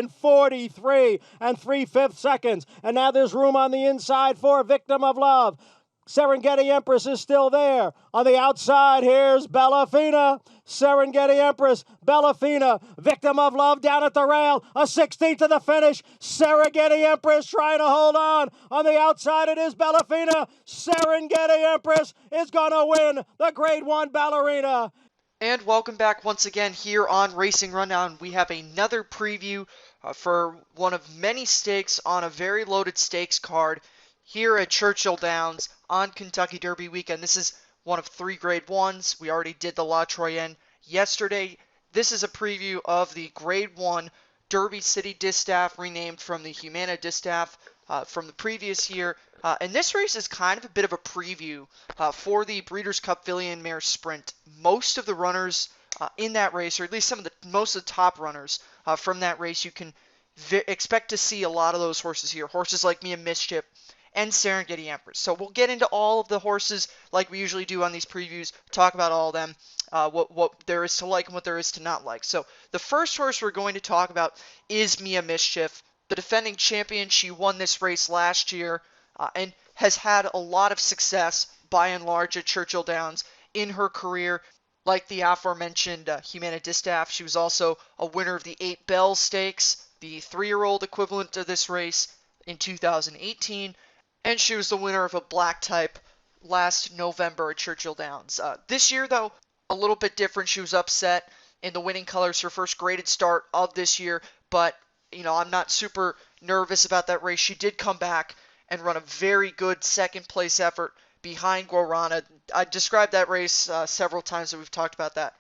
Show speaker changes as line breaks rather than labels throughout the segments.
in 43 3/5 seconds. And now there's room on the inside for Victim of Love. Serengeti Empress is still there. On the outside, here's Bellafina. Serengeti Empress, Bellafina, Victim of Love down at the rail. A 16th to the finish. Serengeti Empress trying to hold on. On the outside, it is Bellafina. Serengeti Empress is going to win the Grade 1 ballerina.
And welcome back once again here on Racing Rundown. We have another preview for one of many stakes on a very loaded stakes card here at Churchill Downs on Kentucky Derby weekend. This is one of 3 Grade 1s. We already did the La Troyenne yesterday. This is a preview of the Grade 1 Derby City Distaff, renamed from the Humana Distaff from the previous year. And this race is kind of a bit of a preview for the Breeders' Cup Filly and Mare Sprint. Most of the runners in that race, or at least most of the top runners from that race, you can expect to see a lot of those horses here. Horses like Mischief and Serengeti Empress. So we'll get into all of the horses like we usually do on these previews, talk about all of them, what there is to like and what there is to not like. So the first horse we're going to talk about is Mischief, the defending champion. She won this race last year and has had a lot of success by and large at Churchill Downs in her career. Like the aforementioned Humana Distaff, she was also a winner of the 8 Bell Stakes, the 3-year-old equivalent of this race in 2018. And she was the winner of a black type last November at Churchill Downs. This year, though, a little bit different. She was upset in the winning colors, her first graded start of this year. But, I'm not super nervous about that race. She did come back and run a very good second-place effort behind Guarana. I described that race several times, and we've talked about that.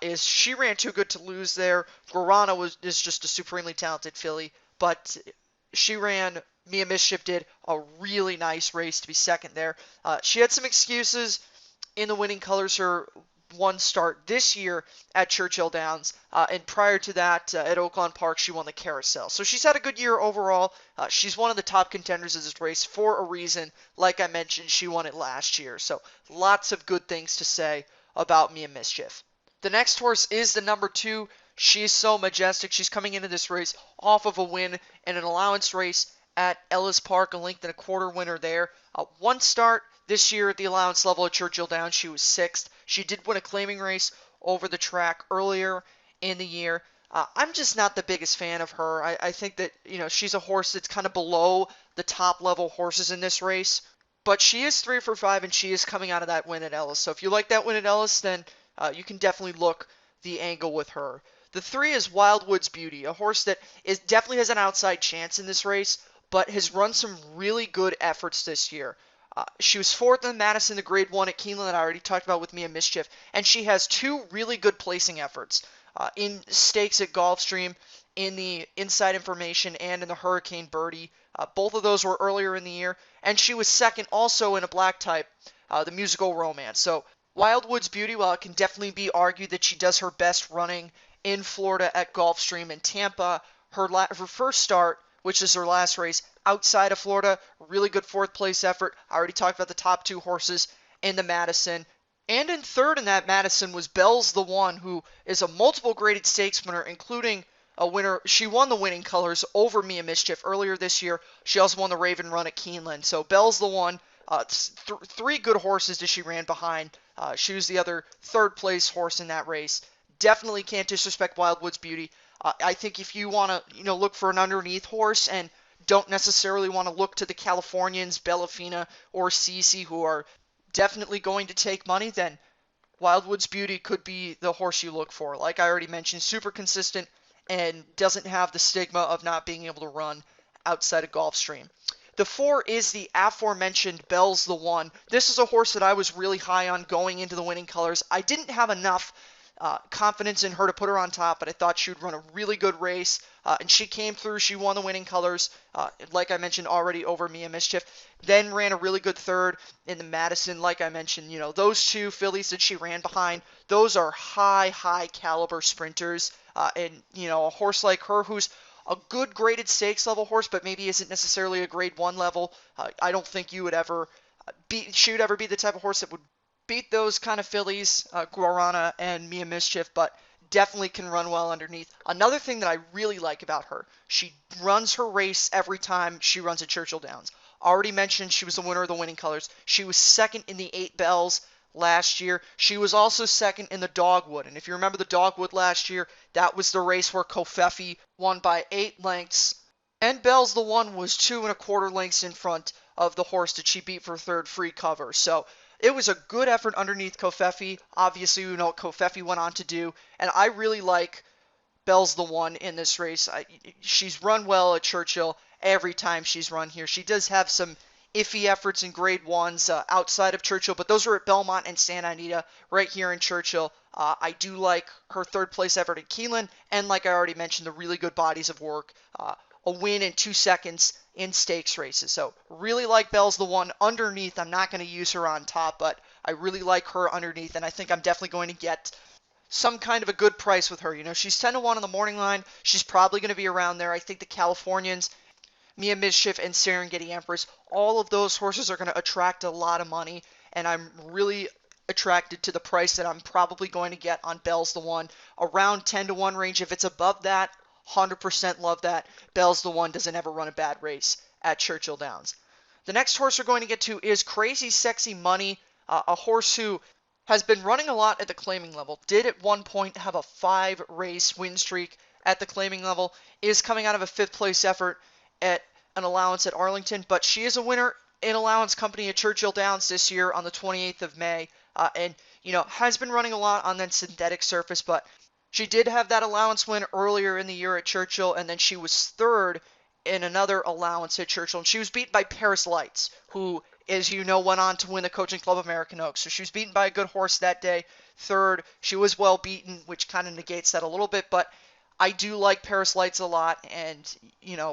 Is she ran too good to lose there. Guarana is just a supremely talented filly, but Mischief did a really nice race to be second there. She had some excuses in the winning colors, her one start this year at Churchill Downs, and prior to that at Oaklawn Park she won the Carousel. So she's had a good year overall. She's one of the top contenders of this race for a reason. Like I mentioned, she won it last year, so lots of good things to say about Mischief. The next horse is the number 2. She's so majestic. She's coming into this race off of a win in an allowance race at Ellis Park, a length and a quarter winner there. One start this year at the allowance level at Churchill Downs, she was 6th. She did win a claiming race over the track earlier in the year. I'm just not the biggest fan of her. I think that, she's a horse that's kind of below the top level horses in this race. But she is 3 for 5, and she is coming out of that win at Ellis. So if you like that win at Ellis, then you can definitely look the angle with her. The 3 is Wildwood's Beauty, a horse that definitely has an outside chance in this race, but has run some really good efforts this year. She was 4th in Madison, the Grade 1 at Keeneland that I already talked about with Mischief, and she has 2 really good placing efforts in stakes at Gulfstream, in the Inside Information, and in the Hurricane Birdie. Both of those were earlier in the year, and she was 2nd also in a black type, the Musical Romance. So Wildwood's Beauty, while it can definitely be argued that she does her best running in Florida at Gulfstream and Tampa, her first start, which is her last race outside of Florida, really good 4th place effort. I already talked about the top 2 horses in the Madison. And in 3rd in that Madison was Bell's the One, who is a multiple graded stakes winner, including a winner. She won the winning colors over Mischief earlier this year. She also won the Raven Run at Keeneland. So Bell's the One. 3 good horses that she ran behind. She was the other 3rd place horse in that race. Definitely can't disrespect Wildwood's Beauty. I think if you want to, look for an underneath horse and don't necessarily want to look to the Californians, Bellafina or Cece, who are definitely going to take money, then Wildwood's Beauty could be the horse you look for. Like I already mentioned, super consistent and doesn't have the stigma of not being able to run outside of Gulfstream. The 4 is the aforementioned Bell's the One. This is a horse that I was really high on going into the winning colors. I didn't have enough confidence in her to put her on top, but I thought she would run a really good race, and she came through. She won the winning colors, like I mentioned already, over Mischief. Then ran a really good 3rd in the Madison, like I mentioned. Those 2 fillies that she ran behind, those are high caliber sprinters, and a horse like her who's a good graded stakes level horse, but maybe isn't necessarily a Grade 1 level. I don't think she would ever be the type of horse that would beat those kind of fillies, Guarana and Mischief, but definitely can run well underneath. Another thing that I really like about her, she runs her race every time she runs at Churchill Downs. Already mentioned she was the winner of the winning colors. She was second in the 8 bells last year. She was also second in the Dogwood. And if you remember the Dogwood last year, that was the race where Kofefi won by 8 lengths. And Bells the One was 2 1/4 lengths in front of the horse that she beat for third, Free Cover. So it was a good effort underneath Kofefi. Obviously, we know what Kofefi went on to do. And I really like Bells the One in this race. She's run well at Churchill every time she's run here. She does have some iffy efforts in grade ones outside of Churchill, but those are at Belmont and Santa Anita. Right here in Churchill, I do like her third place effort at Keeneland, and like I already mentioned, the really good bodies of work. A win in 2 seconds in stakes races. So really like Bells the One underneath. I'm not going to use her on top, but I really like her underneath, and I think I'm definitely going to get some kind of a good price with her. You know, she's 10-1 on the morning line. She's probably going to be around there. I think the Californians, Mia Mischief and Serengeti Empress, all of those horses are going to attract a lot of money, and I'm really attracted to the price that I'm probably going to get on Bells the One, around 10-1 range. If it's above that, 100% love that. Bells the One doesn't ever run a bad race at Churchill Downs. The next horse we're going to get to is Crazy Sexy Money, a horse who has been running a lot at the claiming level. Did at one point have a 5-race win streak at the claiming level. Is coming out of a 5th place effort at an allowance at Arlington, but she is a winner in allowance company at Churchill Downs this year on the 28th of May, and has been running a lot on that synthetic surface, but she did have that allowance win earlier in the year at Churchill, and then she was third in another allowance at Churchill, and she was beat by Paris Lights, who, as you know, went on to win the Coaching Club American Oaks. So she was beaten by a good horse that day, third. She was well beaten, which kind of negates that a little bit, but I do like Paris Lights a lot, and,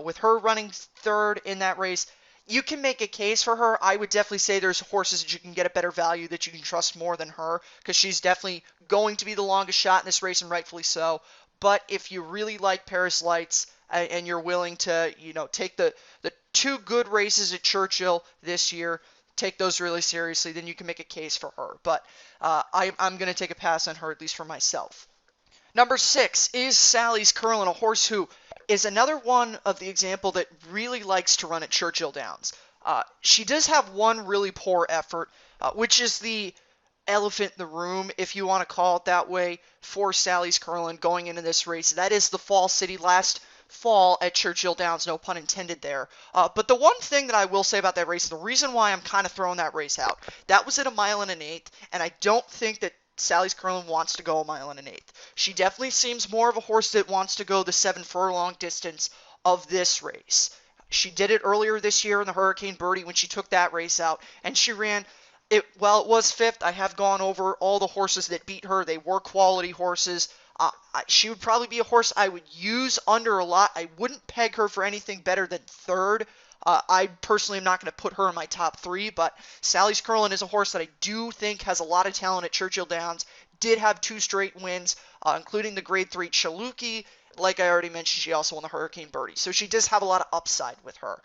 with her running third in that race, you can make a case for her. I would definitely say there's horses that you can get a better value that you can trust more than her, because she's definitely going to be the longest shot in this race, and rightfully so. But if you really like Paris Lights and you're willing to, take the 2 good races at Churchill this year, take those really seriously, then you can make a case for her. But I'm going to take a pass on her, at least for myself. Number 6 is Sally's Curlin, a horse who is another one of the example that really likes to run at Churchill Downs. She does have one really poor effort, which is the elephant in the room, if you want to call it that way, for Sally's Curlin going into this race. That is the Fall City last fall at Churchill Downs, no pun intended there. But the one thing that I will say about that race, the reason why I'm kind of throwing that race out, that was at 1 1/8, and I don't think that Sally's Curlin wants to go 1 1/8. She definitely seems more of a horse that wants to go the 7 furlong distance of this race. She did it earlier this year in the Hurricane Birdie when she took that race out, and she ran it. While it was 5th, I have gone over all the horses that beat her. They were quality horses. She would probably be a horse I would use under a lot. I wouldn't peg her for anything better than 3rd. I personally am not going to put her in my top 3, but Sally's Curlin is a horse that I do think has a lot of talent at Churchill Downs. Did have 2 straight wins, including the Grade 3 Chaluki. Like I already mentioned, she also won the Hurricane Birdie. So she does have a lot of upside with her.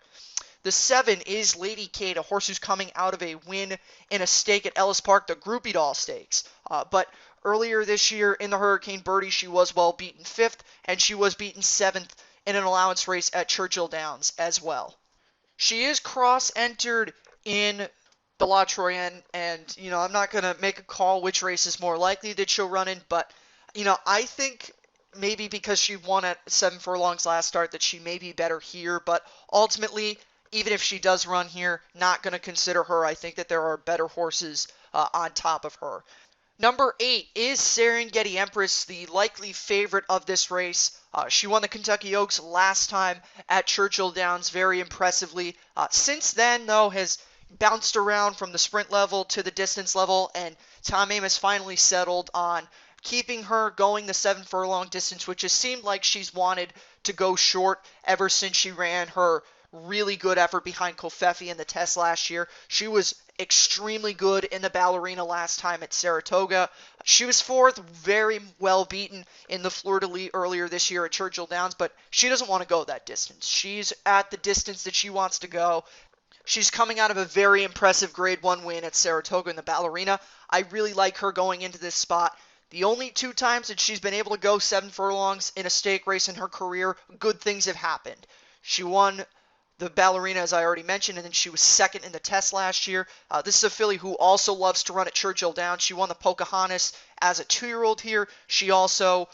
The 7 is Lady Kate, a horse who's coming out of a win in a stake at Ellis Park, the Groupie Doll Stakes. But earlier this year in the Hurricane Birdie, she was well beaten 5th, and she was beaten 7th in an allowance race at Churchill Downs as well. She is cross-entered in the La Troyenne, and, I'm not going to make a call which race is more likely that she'll run in, but, I think maybe because she won at 7 furlongs last start that she may be better here, but ultimately, even if she does run here, not going to consider her. I think that there are better horses on top of her. Number 8 is Serengeti Empress, the likely favorite of this race. She won the Kentucky Oaks last time at Churchill Downs very impressively. Since then, though, has bounced around from the sprint level to the distance level, and Tom Amoss finally settled on keeping her going the 7 furlong distance, which has seemed like she's wanted to go short ever since she ran her really good effort behind Kofefi in the test last year. She was extremely good in the Ballerina last time at Saratoga. She was 4th, very well beaten in the Fleur-de-Lis earlier this year at Churchill Downs, but she doesn't want to go that distance. She's at the distance that she wants to go. She's coming out of a very impressive Grade 1 win at Saratoga in the Ballerina. I really like her going into this spot. The only 2 times that she's been able to go 7 furlongs in a stake race in her career, good things have happened. She won the Ballerina, as I already mentioned, and then she was second in the test last year. This is a filly who also loves to run at Churchill Downs. She won the Pocahontas as a 2-year-old here. She also,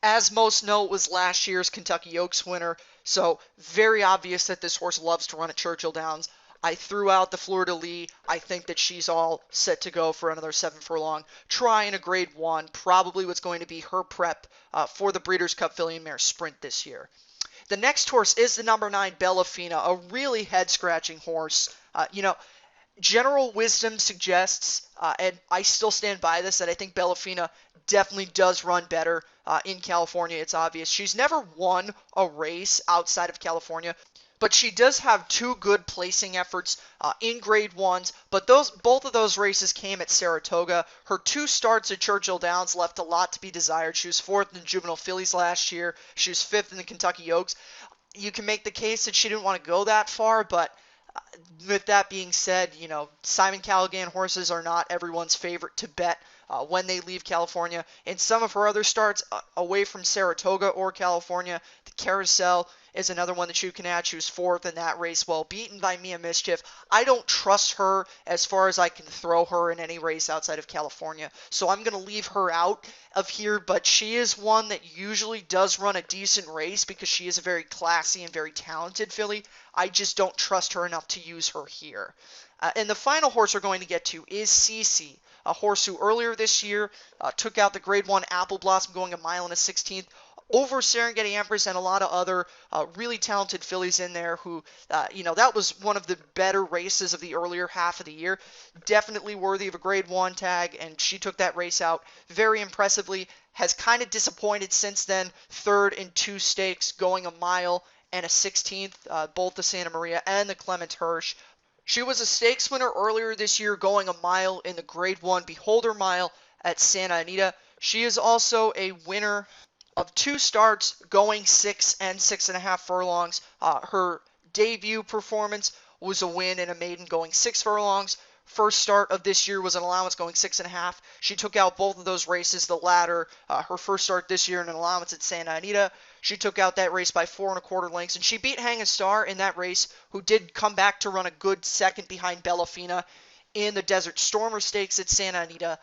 as most know, was last year's Kentucky Oaks winner. So very obvious that this horse loves to run at Churchill Downs. I threw out the Fleur de Lis. I think that she's all set to go for another 7 furlong. Trying a grade 1, probably what's going to be her prep for the Breeders' Cup Filly and Mare Sprint this year. The next horse is the number 9 Bellafina, a really head-scratching horse. General wisdom suggests, and I still stand by this, that I think Bellafina definitely does run better in California. It's obvious. She's never won a race outside of California, but she does have 2 good placing efforts in grade 1s, but both of those races came at Saratoga. Her 2 starts at Churchill Downs left a lot to be desired. She was 4th in the Juvenile Fillies last year. She was 5th in the Kentucky Oaks. You can make the case that she didn't want to go that far, but with that being said, Simon Callaghan horses are not everyone's favorite to bet when they leave California. In some of her other starts away from Saratoga or California, the Carousel is another one that you can add. She was 4th in that race, well beaten by Mia Mischief. I don't trust her as far as I can throw her in any race outside of California, so I'm going to leave her out of here, but she is one that usually does run a decent race because she is a very classy and very talented filly. I just don't trust her enough to use her here. And the final horse we're going to get to is Cece, a horse who earlier this year took out the Grade 1 Apple Blossom going a mile and a 16th over Serengeti Empress and a lot of other really talented fillies in there who, that was one of the better races of the earlier half of the year. Definitely worthy of a Grade 1 tag, and she took that race out very impressively. Has kind of disappointed since then, 3rd in 2 stakes, going a mile and a 16th, both the Santa Maria and the Clement Hirsch. She was a stakes winner earlier this year, going a mile in the Grade 1 Beholder Mile at Santa Anita. She is also a winner of 2 starts, going 6 and 6.5 furlongs. Her debut performance was a win in a maiden going 6 furlongs. First start of this year was an allowance going 6.5. She took out both of those races, the latter, her first start this year in an allowance at Santa Anita. She took out that race by 4 1/4 lengths, and she beat Hanging Star in that race, who did come back to run a good second behind Bellafina in the Desert Stormer Stakes at Santa Anita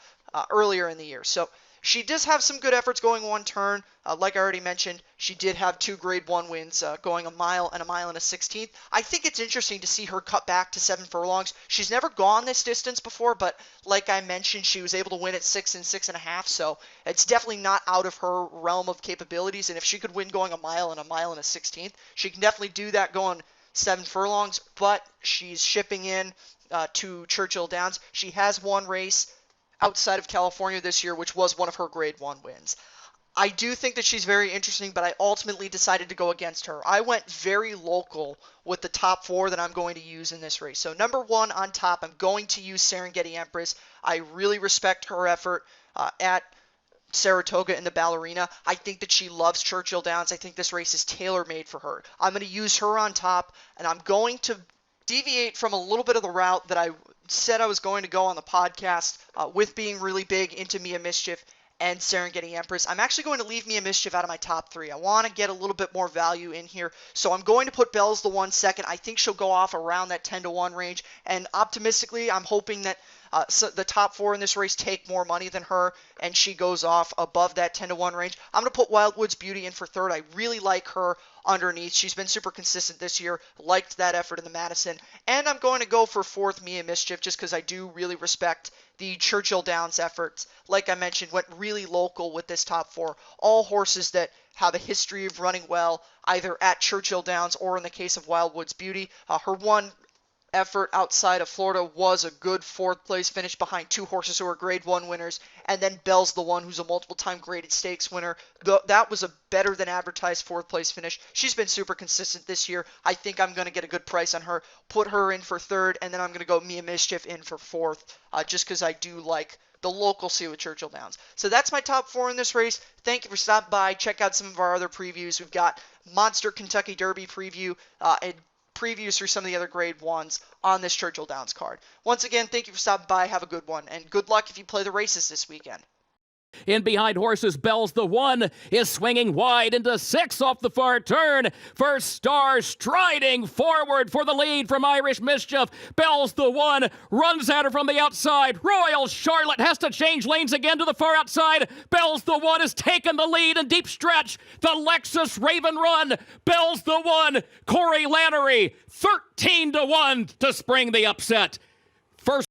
earlier in the year. So she does have some good efforts going 1 turn. Like I already mentioned, she did have 2 Grade 1 wins, going a mile and a 16th. I think it's interesting to see her cut back to 7 furlongs. She's never gone this distance before, but like I mentioned, she was able to win at 6 and 6.5, so it's definitely not out of her realm of capabilities. And if she could win going a mile and a 16th, she can definitely do that going 7 furlongs, but she's shipping in to Churchill Downs. She has one race outside of California this year, which was one of her Grade 1 wins. I do think that she's very interesting, but I ultimately decided to go against her. I went very local with the top 4 that I'm going to use in this race. So number 1 on top, I'm going to use Serengeti Empress. I really respect her effort at Saratoga in the Ballerina. I think that she loves Churchill Downs. I think this race is tailor-made for her. I'm going to use her on top, and I'm going to deviate from a little bit of the route that I said I was going to go on the podcast with being really big into Mia Mischief and Serengeti Empress. I'm actually going to leave Mia Mischief out of my top 3. I want to get a little bit more value in here, so I'm going to put Bell's the 1 second. I think she'll go off around that 10-1 range, and optimistically, I'm hoping that so the top 4 in this race take more money than her, and she goes off above that 10-1 range. I'm going to put Wildwood's Beauty in for 3rd. I really like her underneath. She's been super consistent this year. Liked that effort in the Madison. And I'm going to go for 4th, Mia Mischief, just because I do really respect the Churchill Downs efforts. Like I mentioned, went really local with this top 4. All horses that have a history of running well, either at Churchill Downs or in the case of Wildwood's Beauty. Her one effort outside of Florida was a good 4th place finish behind 2 horses who are Grade 1 winners, and then Bell's the 1 who's a multiple time graded stakes winner. That was a better than advertised 4th place finish. She's been super consistent this year. I think I'm going to get a good price on her, put her in for 3rd, and then I'm going to go Mia Mischief in for 4th, just because I do like the local C with Churchill Downs. So that's my top 4 in this race. Thank you for stopping by. Check out some of our other previews. We've got Monster Kentucky Derby preview, and previews for some of the other Grade 1s on this Churchill Downs card. Once again, thank you for stopping by. Have a good one, and good luck if you play the races this weekend.
In behind horses, Bell's the One is swinging wide into 6 off the far turn. First Star striding forward for the lead from Irish Mischief. Bell's the One runs at her from the outside. Royal Charlotte has to change lanes again to the far outside. Bell's the One has taken the lead in deep stretch. The Lexus Raven Run. Bell's the One. Corey Lannery 13-1 to spring the upset. First